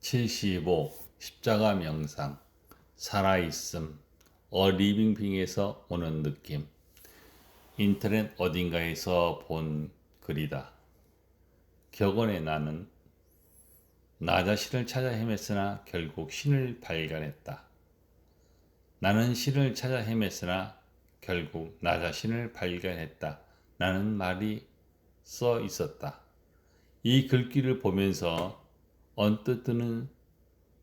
75. 십자가 명상. 살아있음. 어 리빙빙에서 오는 느낌. 인터넷 어딘가에서 본 글이다. 격언의 나는 나 자신을 찾아 헤맸으나 결국 신을 발견했다. 나는 신을 찾아 헤맸으나 결국 나 자신을 발견했다. 라는 말이 써 있었다. 이 글귀를 보면서 언뜻 드는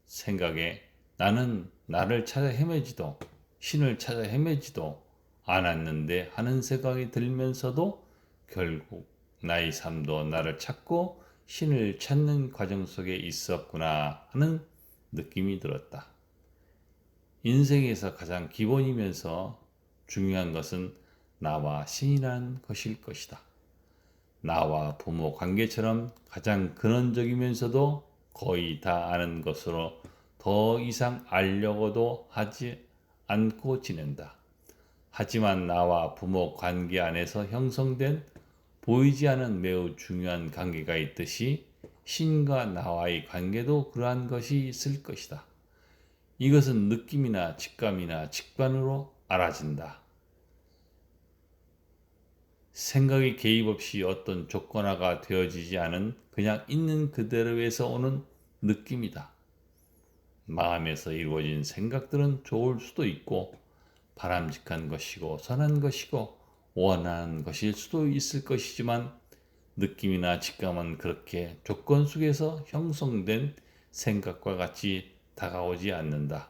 생각에 나는 나를 찾아 헤매지도 신을 찾아 헤매지도 않았는데 하는 생각이 들면서도 결국 나의 삶도 나를 찾고 신을 찾는 과정 속에 있었구나 하는 느낌이 들었다. 인생에서 가장 기본이면서 중요한 것은 나와 신이라는 것일 것이다. 나와 부모 관계처럼 가장 근원적이면서도 거의 다 아는 것으로 더 이상 알려고도 하지 않고 지낸다. 하지만 나와 부모 관계 안에서 형성된 보이지 않은 매우 중요한 관계가 있듯이 신과 나와의 관계도 그러한 것이 있을 것이다. 이것은 느낌이나 직감이나 직관으로 알아진다. 생각의 개입 없이 어떤 조건화가 되어지지 않은 그냥 있는 그대로에서 오는 느낌이다. 마음에서 이루어진 생각들은 좋을 수도 있고 바람직한 것이고 선한 것이고 원하는 것일 수도 있을 것이지만 느낌이나 직감은 그렇게 조건 속에서 형성된 생각과 같이 다가오지 않는다.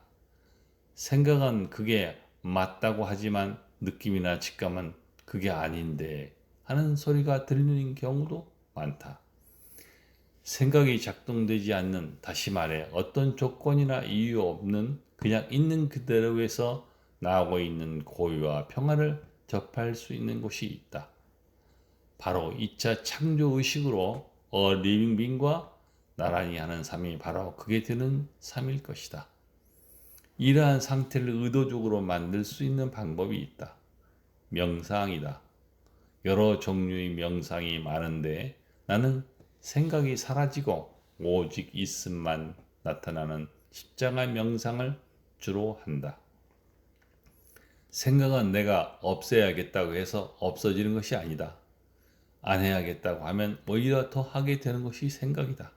생각은 그게 맞다고 하지만 느낌이나 직감은 그게 아닌데 하는 소리가 들리는 경우도 많다. 생각이 작동되지 않는, 다시 말해 어떤 조건이나 이유 없는 그냥 있는 그대로에서 나오고 있는 고유와 평화를 접할 수 있는 곳이 있다. 바로 2차 창조 의식으로 리빙빙과 나란히 하는 삶이 바로 그게 되는 삶일 것이다. 이러한 상태를 의도적으로 만들 수 있는 방법이 있다. 명상이다. 여러 종류의 명상이 많은데 나는 생각이 사라지고 오직 있음만 나타나는 십자가 명상을 주로 한다. 생각은 내가 없애야겠다고 해서 없어지는 것이 아니다. 안 해야겠다고 하면 오히려 더 하게 되는 것이 생각이다.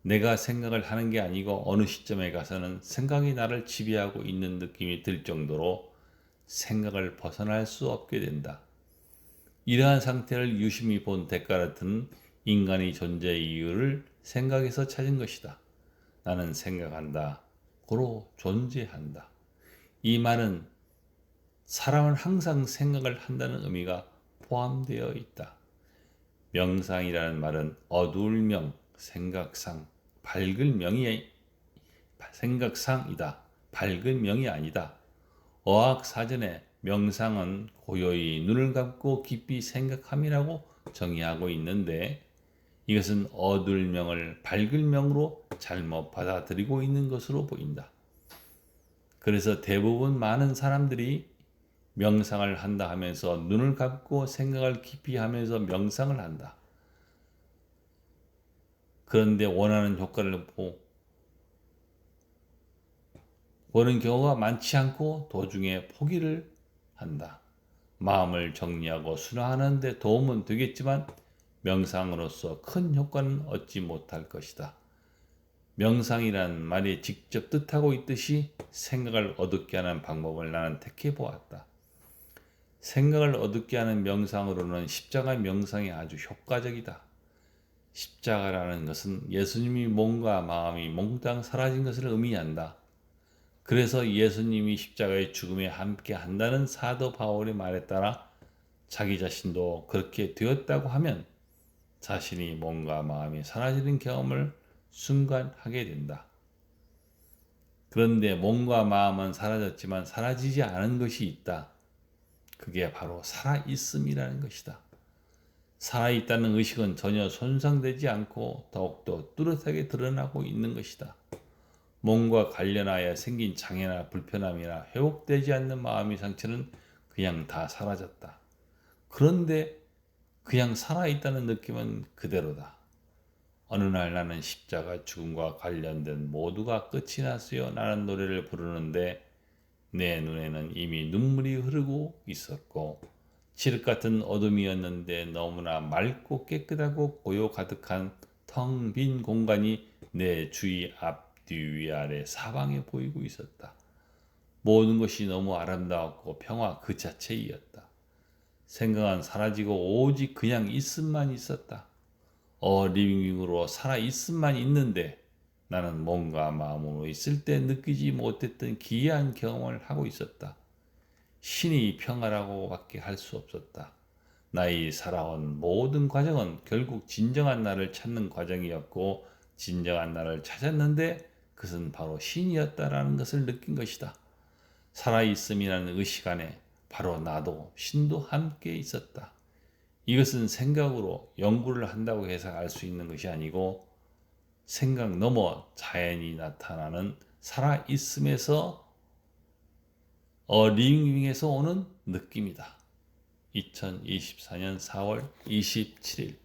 내가 생각을 하는 게 아니고 어느 시점에 가서는 생각이 나를 지배하고 있는 느낌이 들 정도로 생각을 벗어날 수 없게 된다. 이러한 상태를 유심히 본 데카르트는 인간의 존재의 이유를 생각에서 찾은 것이다. 나는 생각한다. 고로 존재한다. 이 말은 사람은 항상 생각을 한다는 의미가 포함되어 있다. 명상이라는 말은 어두울 명, 생각상, 밝을 명이 생각상이다. 밝은 명이 아니다. 어학사전에 명상은 고요히 눈을 감고 깊이 생각함이라고 정의하고 있는데 이것은 어두울 명을 밝을 명으로 잘못 받아들이고 있는 것으로 보인다. 그래서 대부분 많은 사람들이 명상을 한다 하면서 눈을 감고 생각을 깊이 하면서 명상을 한다. 그런데 원하는 효과를 보는 경우가 많지 않고 도중에 포기를 한다. 마음을 정리하고 순화하는 데 도움은 되겠지만 명상으로서 큰 효과는 얻지 못할 것이다. 명상이란 말이 직접 뜻하고 있듯이 생각을 어둡게 하는 방법을 나는 택해 보았다. 생각을 어둡게 하는 명상으로는 십자가 명상이 아주 효과적이다. 십자가라는 것은 예수님이 몸과 마음이 몽땅 사라진 것을 의미한다. 그래서 예수님이 십자가의 죽음에 함께 한다는 사도 바울의 말에 따라 자기 자신도 그렇게 되었다고 하면 자신이 몸과 마음이 사라지는 경험을 순간 하게 된다. 그런데 몸과 마음은 사라졌지만 사라지지 않은 것이 있다. 그게 바로 살아있음이라는 것이다. 살아있다는 의식은 전혀 손상되지 않고 더욱더 뚜렷하게 드러나고 있는 것이다. 몸과 관련하여 생긴 장애나 불편함이나 회복되지 않는 마음의 상처는 그냥 다 사라졌다. 그런데 그냥 살아있다는 느낌은 그대로다. 어느 날 나는 십자가 죽음과 관련된 모두가 끝이 났어요 라는 노래를 부르는데 내 눈에는 이미 눈물이 흐르고 있었고 칠흑 같은 어둠이었는데 너무나 맑고 깨끗하고 고요 가득한 텅 빈 공간이 내 주위 앞뒤 위아래 사방에 보이고 있었다. 모든 것이 너무 아름다웠고 평화 그 자체이었다. 생각은 사라지고 오직 그냥 있음만 있었다. 리빙으로 살아 있음만 있는데 나는 몸과 마음으로 있을 때 느끼지 못했던 기이한 경험을 하고 있었다. 신이 평화라고밖에 할 수 없었다. 나의 살아온 모든 과정은 결국 진정한 나를 찾는 과정이었고 진정한 나를 찾았는데 그것은 바로 신이었다라는 것을 느낀 것이다. 살아있음이라는 의식 안에 바로 나도 신도 함께 있었다. 이것은 생각으로 연구를 한다고 해서 알 수 있는 것이 아니고 생각 넘어 자연이 나타나는 살아있음에서 리빙에서 오는 느낌이다. 2024년 4월 27일